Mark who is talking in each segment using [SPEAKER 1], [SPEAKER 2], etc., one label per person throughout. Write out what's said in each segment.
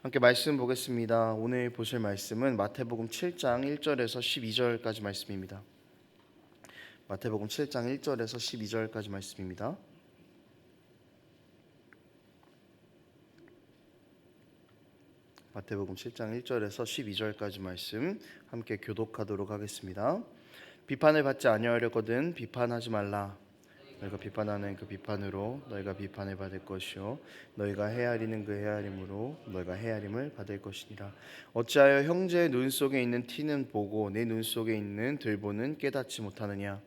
[SPEAKER 1] 함께 말씀 보겠습니다. 오늘 보실 말씀은 마태복음 7장 1절에서 12절까지 말씀입니다. 마태복음 7장 1절에서 12절까지 말씀입니다. 마태복음 7장 1절에서 12절까지 말씀 함께 교독하도록 하겠습니다. 비판을 받지 아니하려거든 비판하지 말라. 너희가 비판하는 그 비판으로 너희가 비판을 받을 것이요 너희가 헤아리는 그 헤아림으로 너희가 헤아림을 받을 것이니라. 어찌하여 형제의 눈 속에 있는 티는 보고 내 눈 속에 있는 들보는 깨닫지 못하느냐.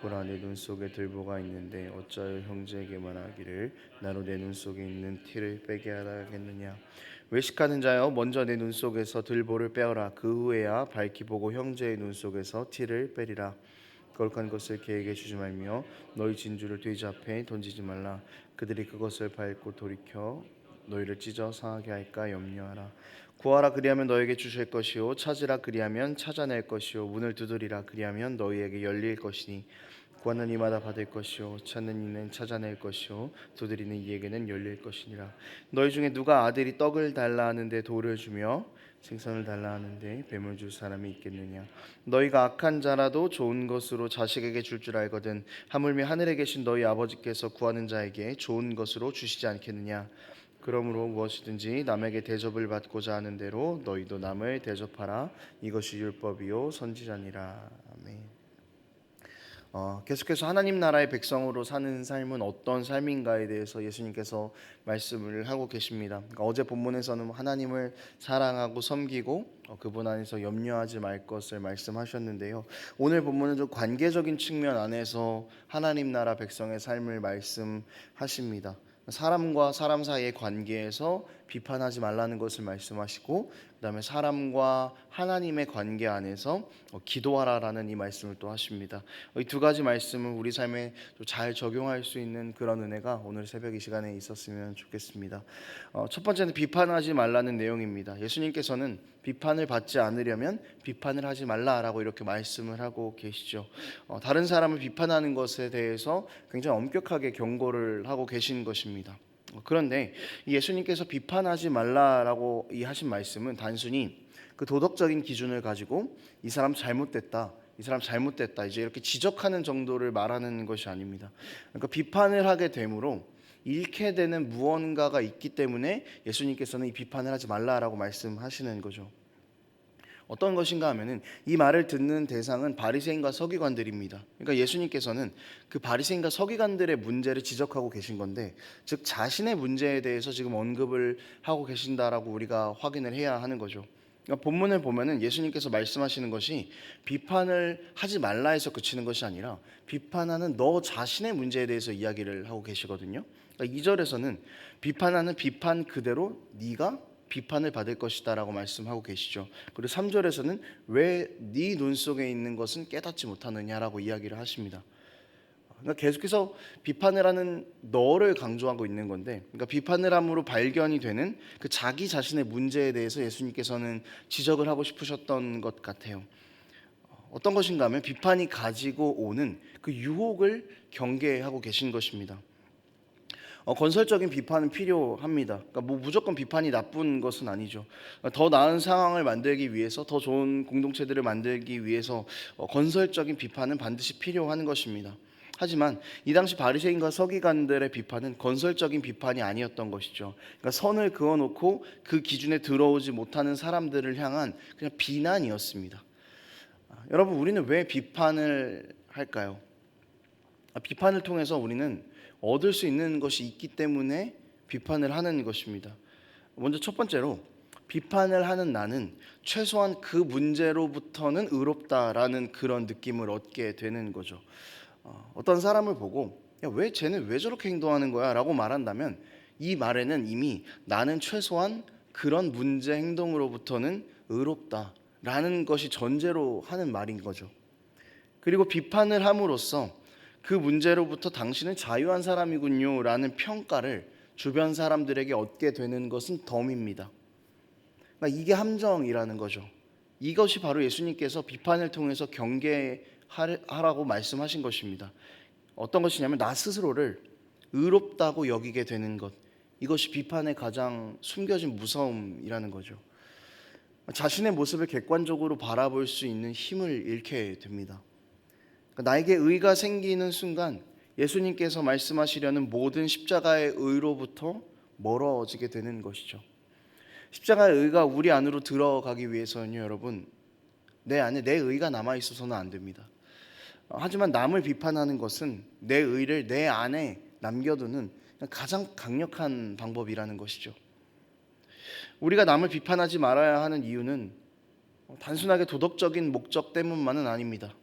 [SPEAKER 1] 보라, 내 눈 속에 들보가 있는데 어찌하여 형제에게 말하기를 나로 내 눈 속에 있는 티를 빼게 하라겠느냐. 외식하는 자여, 먼저 내 눈 속에서 들보를 빼어라. 그 후에야 밝히 보고 형제의 눈 속에서 티를 빼리라. 거룩한 것을 개에게 주지 말며 너희 진주를 돼지 앞에 던지지 말라. 그들이 그것을 밟고 돌이켜 너희를 찢어 상하게 할까 염려하라. 구하라, 그리하면 너희에게 주실 것이요 찾으라, 그리하면 찾아낼 것이요 문을 두드리라, 그리하면 너희에게 열릴 것이니 구하는 이마다 받을 것이요 찾는 이는 찾아낼 것이요 두드리는 이에게는 열릴 것이니라. 너희 중에 누가 아들이 떡을 달라 하는데 돌을 주며 생선을 달라 하는데 뱀을 줄 사람이 있겠느냐. 너희가 악한 자라도 좋은 것으로 자식에게 줄 알거든 하물며 하늘에 계신 너희 아버지께서 구하는 자에게 좋은 것으로 주시지 않겠느냐. 그러므로 무엇이든지 남에게 대접을 받고자 하는 대로 너희도 남을 대접하라. 이것이 율법이요 선지자니라. 아멘. 계속해서 하나님 나라의 백성으로 사는 삶은 어떤 삶인가에 대해서 예수님께서 말씀을 하고 계십니다. 그러니까 어제 본문에서는 하나님을 사랑하고 섬기고 그분 안에서 염려하지 말 것을 말씀하셨는데요. 오늘 본문은 좀 관계적인 측면 안에서 하나님 나라 백성의 삶을 말씀하십니다. 사람과 사람 사이의 관계에서 비판하지 말라는 것을 말씀하시고, 그다음에 사람과 하나님의 관계 안에서 기도하라라는 이 말씀을 또 하십니다. 이 두 가지 말씀을 우리 삶에 잘 적용할 수 있는 그런 은혜가 오늘 새벽 이 시간에 있었으면 좋겠습니다. 첫 번째는 비판하지 말라는 내용입니다. 예수님께서는 비판을 받지 않으려면 비판을 하지 말라라고 이렇게 말씀을 하고 계시죠. 다른 사람을 비판하는 것에 대해서 굉장히 엄격하게 경고를 하고 계신 것입니다. 그런데 예수님께서 비판하지 말라라고 하신 말씀은 단순히 그 도덕적인 기준을 가지고 이 사람 잘못됐다, 이 사람 잘못됐다 이제 이렇게 지적하는 정도를 말하는 것이 아닙니다. 그러니까 비판을 하게 되므로 잃게 되는 무언가가 있기 때문에 예수님께서는 이 비판을 하지 말라라고 말씀하시는 거죠. 어떤 것인가 하면은 이 말을 듣는 대상은 바리새인과 서기관들입니다. 그러니까 예수님께서는 그 바리새인과 서기관들의 문제를 지적하고 계신 건데, 즉 자신의 문제에 대해서 지금 언급을 하고 계신다라고 우리가 확인을 해야 하는 거죠. 그러니까 본문을 보면은 예수님께서 말씀하시는 것이 비판을 하지 말라 해서 그치는 것이 아니라 비판하는 너 자신의 문제에 대해서 이야기를 하고 계시거든요. 그러니까 2절에서는 비판하는 비판 그대로 네가 비판을 받을 것이다 라고 말씀하고 계시죠. 그리고 3절에서는 왜 네 눈 속에 있는 것은 깨닫지 못하느냐라고 이야기를 하십니다. 그러니까 계속해서 비판을 하는 너를 강조하고 있는 건데, 그러니까 비판을 함으로 발견이 되는 그 자기 자신의 문제에 대해서 예수님께서는 지적을 하고 싶으셨던 것 같아요. 어떤 것인가 하면 비판이 가지고 오는 그 유혹을 경계하고 계신 것입니다. 건설적인 비판은 필요합니다. 그러니까 뭐 무조건 비판이 나쁜 것은 아니죠. 더 나은 상황을 만들기 위해서, 더 좋은 공동체들을 만들기 위해서 건설적인 비판은 반드시 필요한 것입니다. 하지만 이 당시 바리새인과 서기관들의 비판은 건설적인 비판이 아니었던 것이죠. 그러니까 선을 그어놓고 그 기준에 들어오지 못하는 사람들을 향한 그냥 비난이었습니다. 여러분, 우리는 왜 비판을 할까요? 비판을 통해서 우리는 얻을 수 있는 것이 있기 때문에 비판을 하는 것입니다. 먼저 첫 번째로, 비판을 하는 나는 최소한 그 문제로부터는 의롭다라는 그런 느낌을 얻게 되는 거죠. 어떤 사람을 보고 야, 왜 쟤는 왜 저렇게 행동하는 거야? 라고 말한다면 이 말에는 이미 나는 최소한 그런 문제 행동으로부터는 의롭다라는 것이 전제로 하는 말인 거죠. 그리고 비판을 함으로써 그 문제로부터 당신은 자유한 사람이군요 라는 평가를 주변 사람들에게 얻게 되는 것은 덤입니다. 그러니까 이게 함정이라는 거죠. 이것이 바로 예수님께서 비판을 통해서 경계하라고 말씀하신 것입니다. 어떤 것이냐면 나 스스로를 의롭다고 여기게 되는 것, 이것이 비판의 가장 숨겨진 무서움이라는 거죠. 자신의 모습을 객관적으로 바라볼 수 있는 힘을 잃게 됩니다. 나에게 의가 생기는 순간 예수님께서 말씀하시려는 모든 십자가의 의로부터 멀어지게 되는 것이죠. 십자가의 의가 우리 안으로 들어가기 위해서는요, 여러분, 내 안에 내 의가 남아 있어서는 안 됩니다. 하지만 남을 비판하는 것은 내 의를 내 안에 남겨두는 가장 강력한 방법이라는 것이죠. 우리가 남을 비판하지 말아야 하는 이유는 단순하게 도덕적인 목적 때문만은 아닙니다.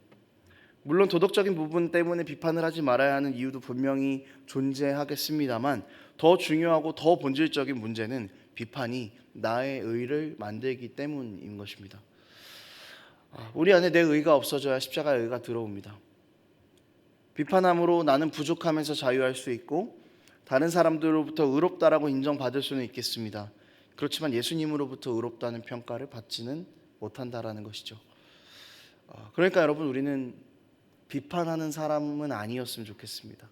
[SPEAKER 1] 물론 도덕적인 부분 때문에 비판을 하지 말아야 하는 이유도 분명히 존재하겠습니다만, 더 중요하고 더 본질적인 문제는 비판이 나의 의를 만들기 때문인 것입니다. 우리 안에 내 의가 없어져야 십자가의 의가 들어옵니다. 비판함으로 나는 부족함에서 자유할 수 있고 다른 사람들로부터 의롭다라고 인정받을 수는 있겠습니다. 그렇지만 예수님으로부터 의롭다는 평가를 받지는 못한다라는 것이죠. 그러니까 여러분, 우리는 비판하는 사람은 아니었으면 좋겠습니다.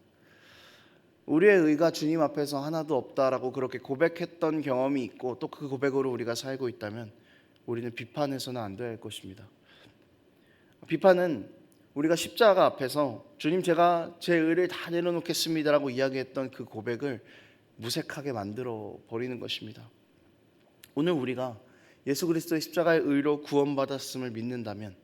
[SPEAKER 1] 우리의 의가 주님 앞에서 하나도 없다라고 그렇게 고백했던 경험이 있고 또 그 고백으로 우리가 살고 있다면 우리는 비판해서는 안 될 것입니다. 비판은 우리가 십자가 앞에서 주님, 제가 제 의를 다 내려놓겠습니다라고 이야기했던 그 고백을 무색하게 만들어 버리는 것입니다. 오늘 우리가 예수 그리스도의 십자가의 의로 구원받았음을 믿는다면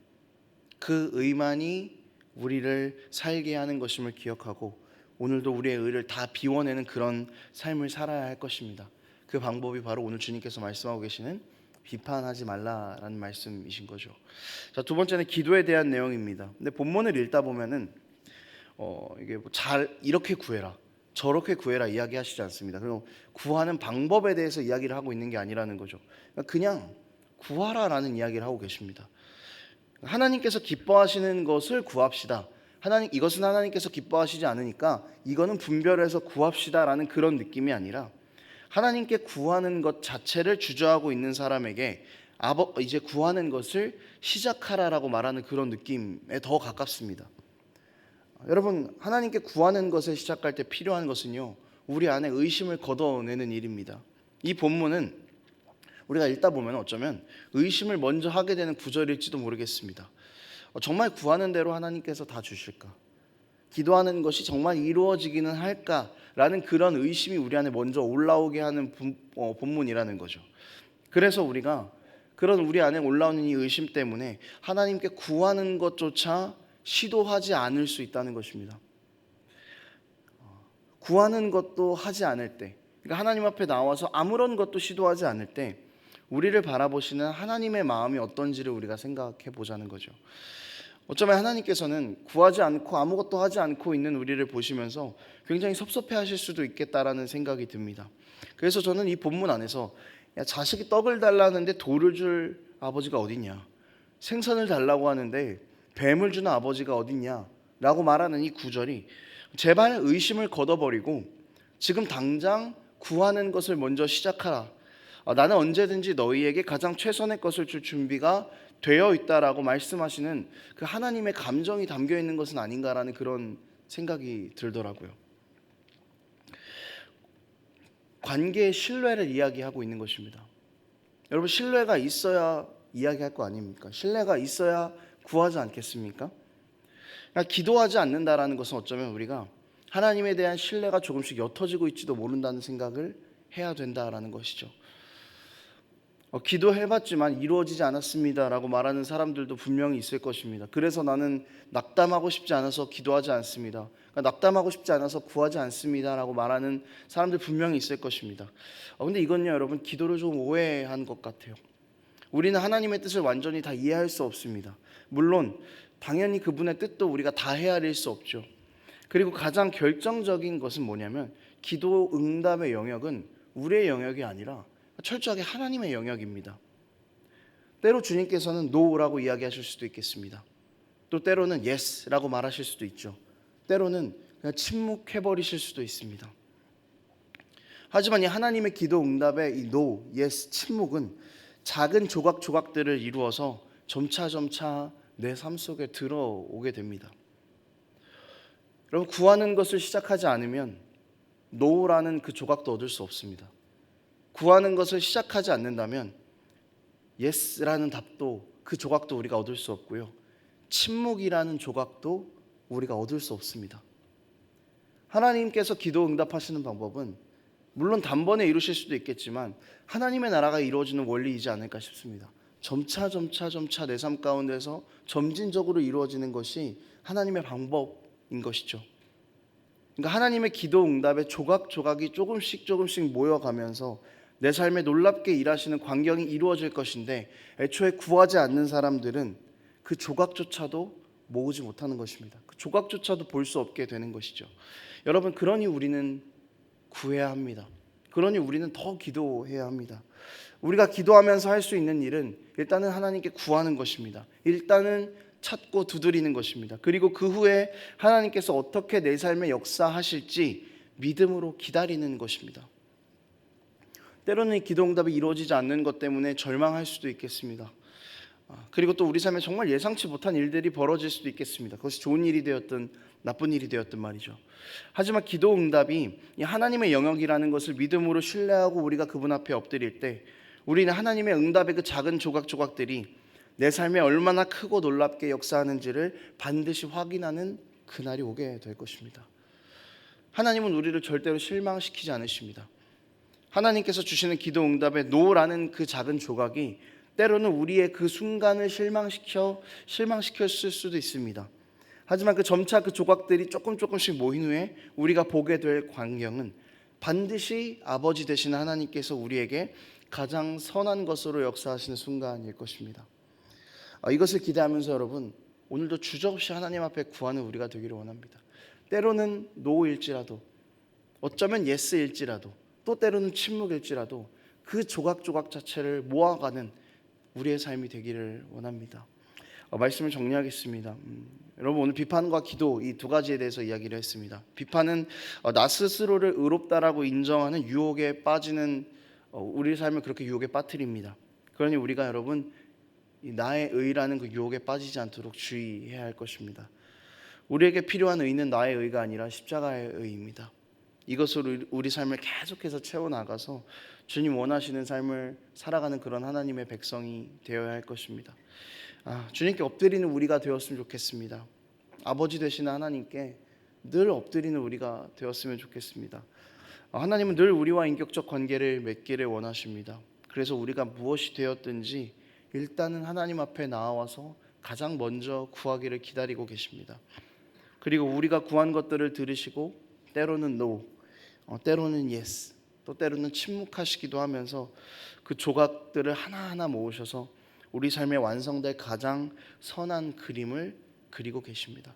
[SPEAKER 1] 그 의만이 우리를 살게 하는 것임을 기억하고 오늘도 우리의 의를 다 비워내는 그런 삶을 살아야 할 것입니다. 그 방법이 바로 오늘 주님께서 말씀하고 계시는 비판하지 말라라는 말씀이신 거죠. 자, 두 번째는 기도에 대한 내용입니다. 근데 본문을 읽다 보면은 이게 잘 이렇게 구해라, 저렇게 구해라 이야기하시지 않습니다. 그리고 구하는 방법에 대해서 이야기를 하고 있는 게 아니라는 거죠. 그냥 구하라라는 이야기를 하고 계십니다. 하나님께서 기뻐하시는 것을 구합시다. 이것은 하나님께서 기뻐하시지 않으니까 이거는 분별해서 구합시다라는 그런 느낌이 아니라 하나님께 구하는 것 자체를 주저하고 있는 사람에게 이제 구하는 것을 시작하라라고 말하는 그런 느낌에 더 가깝습니다. 여러분, 하나님께 구하는 것을 시작할 때 필요한 것은요, 우리 안에 의심을 걷어내는 일입니다. 이 본문은 우리가 읽다 보면 어쩌면 의심을 먼저 하게 되는 구절일지도 모르겠습니다. 정말 구하는 대로 하나님께서 다 주실까? 기도하는 것이 정말 이루어지기는 할까라는 그런 의심이 우리 안에 먼저 올라오게 하는 본문이라는 거죠. 그래서 우리가 그런 우리 안에 올라오는 이 의심 때문에 하나님께 구하는 것조차 시도하지 않을 수 있다는 것입니다. 구하는 것도 하지 않을 때, 그러니까 하나님 앞에 나와서 아무런 것도 시도하지 않을 때 우리를 바라보시는 하나님의 마음이 어떤지를 우리가 생각해 보자는 거죠. 어쩌면 하나님께서는 구하지 않고 아무것도 하지 않고 있는 우리를 보시면서 굉장히 섭섭해 하실 수도 있겠다라는 생각이 듭니다. 그래서 저는 이 본문 안에서 자식이 떡을 달라는데 돌을 줄 아버지가 어딨냐, 생선을 달라고 하는데 뱀을 주는 아버지가 어딨냐 라고 말하는 이 구절이 제발 의심을 걷어버리고 지금 당장 구하는 것을 먼저 시작하라. 나는 언제든지 너희에게 가장 최선의 것을 줄 준비가 되어 있다라고 말씀하시는 그 하나님의 감정이 담겨 있는 것은 아닌가라는 그런 생각이 들더라고요. 관계의 신뢰를 이야기하고 있는 것입니다. 여러분, 신뢰가 있어야 이야기할 거 아닙니까? 신뢰가 있어야 구하지 않겠습니까? 그러니까 기도하지 않는다라는 것은 어쩌면 우리가 하나님에 대한 신뢰가 조금씩 옅어지고 있지도 모른다는 생각을 해야 된다라는 것이죠. 기도해봤지만 이루어지지 않았습니다라고 말하는 사람들도 분명히 있을 것입니다. 그래서 나는 낙담하고 싶지 않아서 기도하지 않습니다. 그러니까 낙담하고 싶지 않아서 구하지 않습니다라고 말하는 사람들 분명히 있을 것입니다. 근데 이건요, 여러분, 기도를 좀 오해한 것 같아요. 우리는 하나님의 뜻을 완전히 다 이해할 수 없습니다. 물론 당연히 그분의 뜻도 우리가 다 헤아릴 수 없죠. 그리고 가장 결정적인 것은 뭐냐면 기도 응답의 영역은 우리의 영역이 아니라 철저하게 하나님의 영역입니다. 때로 주님께서는 no라고 이야기하실 수도 있겠습니다. 또 때로는 yes라고 말하실 수도 있죠. 때로는 그냥 침묵해버리실 수도 있습니다. 하지만 이 하나님의 기도 응답의 이 no, yes, 침묵은 작은 조각조각들을 이루어서 점차 내 삶 속에 들어오게 됩니다. 여러분, 구하는 것을 시작하지 않으면 노라는 그 조각도 얻을 수 없습니다. 구하는 것을 시작하지 않는다면 yes라는 답도 그 조각도 우리가 얻을 수 없고요. 침묵이라는 조각도 우리가 얻을 수 없습니다. 하나님께서 기도 응답하시는 방법은 물론 단번에 이루실 수도 있겠지만 하나님의 나라가 이루어지는 원리이지 않을까 싶습니다. 점차 내 삶 가운데서 점진적으로 이루어지는 것이 하나님의 방법인 것이죠. 그러니까 하나님의 기도 응답의 조각조각이 조금씩 모여가면서 내 삶에 놀랍게 일하시는 광경이 이루어질 것인데 애초에 구하지 않는 사람들은 그 조각조차도 모으지 못하는 것입니다. 그 조각조차도 볼 수 없게 되는 것이죠. 여러분, 그러니 우리는 구해야 합니다. 그러니 우리는 더 기도해야 합니다. 우리가 기도하면서 할 수 있는 일은 일단은 하나님께 구하는 것입니다. 일단은 찾고 두드리는 것입니다. 그리고 그 후에 하나님께서 어떻게 내 삶에 역사하실지 믿음으로 기다리는 것입니다. 때로는 기도 응답이 이루어지지 않는 것 때문에 절망할 수도 있겠습니다. 그리고 또 우리 삶에 정말 예상치 못한 일들이 벌어질 수도 있겠습니다. 그것이 좋은 일이 되었든 나쁜 일이 되었든 말이죠. 하지만 기도 응답이 하나님의 영역이라는 것을 믿음으로 신뢰하고 우리가 그분 앞에 엎드릴 때 우리는 하나님의 응답의 그 작은 조각들이 내 삶에 얼마나 크고 놀랍게 역사하는지를 반드시 확인하는 그날이 오게 될 것입니다. 하나님은 우리를 절대로 실망시키지 않으십니다. 하나님께서 주시는 기도 응답의 노라는 그 작은 조각이 때로는 우리의 그 순간을 실망시켰을 수도 있습니다. 하지만 그 점차 그 조각들이 조금씩 모인 후에 우리가 보게 될 광경은 반드시 아버지 되시는 하나님께서 우리에게 가장 선한 것으로 역사하시는 순간일 것입니다. 이것을 기대하면서 여러분, 오늘도 주저없이 하나님 앞에 구하는 우리가 되기를 원합니다. 때로는 노일지라도, 어쩌면 예스일지라도, 또 때로는 침묵일지라도 그 조각 자체를 모아가는 우리의 삶이 되기를 원합니다. 말씀을 정리하겠습니다. 여러분, 오늘 비판과 기도 이 두 가지에 대해서 이야기를 했습니다. 비판은 나 스스로를 의롭다라고 인정하는 유혹에 빠지는 우리 삶을 그렇게 유혹에 빠뜨립니다. 그러니 우리가 여러분 이 나의 의라는 그 유혹에 빠지지 않도록 주의해야 할 것입니다. 우리에게 필요한 의는 나의 의가 아니라 십자가의 의입니다. 이것으로 우리 삶을 계속해서 채워나가서 주님 원하시는 삶을 살아가는 그런 하나님의 백성이 되어야 할 것입니다. 주님께 엎드리는 우리가 되었으면 좋겠습니다. 아버지 되시는 하나님께 늘 엎드리는 우리가 되었으면 좋겠습니다. 하나님은 늘 우리와 인격적 관계를 맺기를 원하십니다. 그래서 우리가 무엇이 되었든지 일단은 하나님 앞에 나와서 가장 먼저 구하기를 기다리고 계십니다. 그리고 우리가 구한 것들을 들으시고 때로는 no, 때로는 yes, 또 때로는 침묵하시기도 하면서 그 조각들을 하나하나 모으셔서 우리 삶에 완성될 가장 선한 그림을 그리고 계십니다.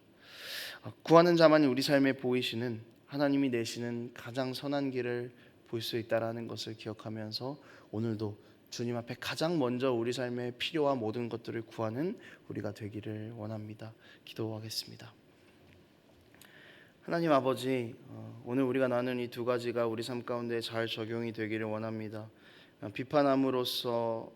[SPEAKER 1] 구하는 자만이 우리 삶에 보이시는 하나님이 내시는 가장 선한 길을 볼 수 있다는 것을 기억하면서 오늘도 주님 앞에 가장 먼저 우리 삶에 필요한 모든 것들을 구하는 우리가 되기를 원합니다. 기도하겠습니다. 하나님 아버지, 오늘 우리가 나눈 이 두 가지가 우리 삶 가운데 잘 적용이 되기를 원합니다. 비판함으로써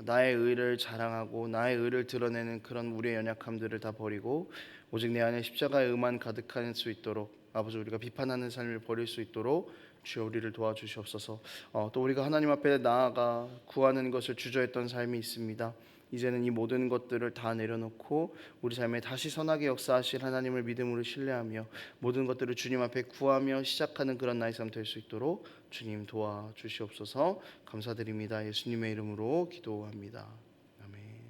[SPEAKER 1] 나의 의를 자랑하고 나의 의를 드러내는 그런 우리의 연약함들을 다 버리고 오직 내 안에 십자가의 의만 가득할 수 있도록 아버지, 우리가 비판하는 삶을 버릴 수 있도록 주여 우리를 도와주시옵소서. 또 우리가 하나님 앞에 나아가 구하는 것을 주저했던 삶이 있습니다. 이제는 이 모든 것들을 다 내려놓고 우리 삶에 다시 선하게 역사하실 하나님을 믿음으로 신뢰하며 모든 것들을 주님 앞에 구하며 시작하는 그런 나의 삶 될 수 있도록 주님 도와주시옵소서. 감사드립니다. 예수님의 이름으로 기도합니다. 아멘.